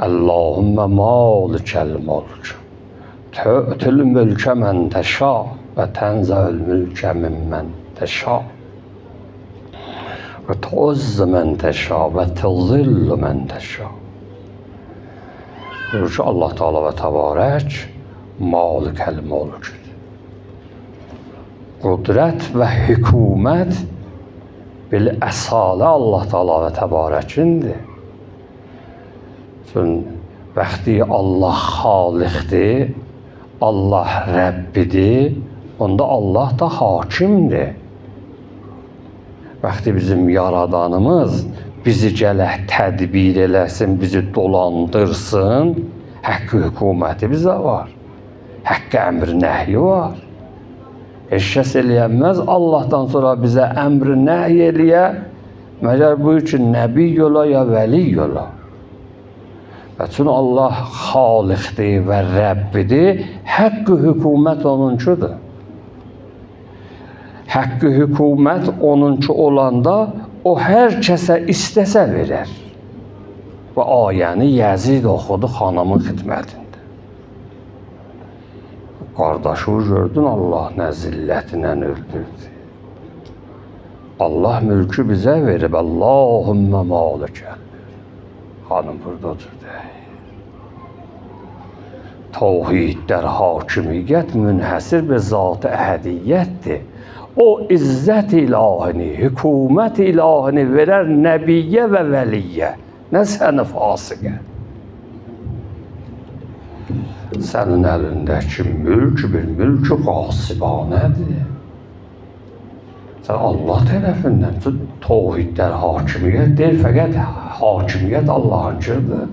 Allahümme malikel mulk. Tü'tül mülke men teşâ ve tenze'ül mülke mimmen teşâ. Ve tu'izzu men teşâ ve tuzillu men teşâ. Buyurur ki Allah Teala və Təbarək malikel mulkdir. Qudrət və hükümət bil əsalə Allah Teala və Təbarəkindir. Çünki vaxtı Allah xaliqdir, Allah Rəbbidir, onda Allah da hakimdir. Vaxtı bizim yaradanımız bizi gələk tədbir eləsin, bizi dolandırsın, haqqı hökuməti bizə var, haqqı əmr nəhyi var. Heç kəs eləyəməz Allahdan sonra bizə əmr nəhy eləyə, məgər bu üçün nəbi yola ya vəli yola. Və çünki Allah xaliqdir və Rəbbidir, haqqı hökumət onunkudur. Haqqı hökumət onunku olanda o hər kəsə istəsə verər. Və ayəni Yəzid oxudu xanımın xidmətində. Qardaşı gördün, Allah nə zillətinə öldürdü. Allah mülkü bizə verib, Allahümme malikə. Xanım burada oturdu. Tavhidlər hakimiyyət münhəsir bir zat-ı əhədiyyətdir. O izzət ilahini, hükümət ilahini verər nəbiyyə və vəliyyə, nə səni fasiqə. Sənin əlindəki mülk bir mülk-ü qasibanədir. Sən Allah tərəfindən tavhidlər hakimiyyət deyil, fəqət hakimiyyət Allahınkıdır.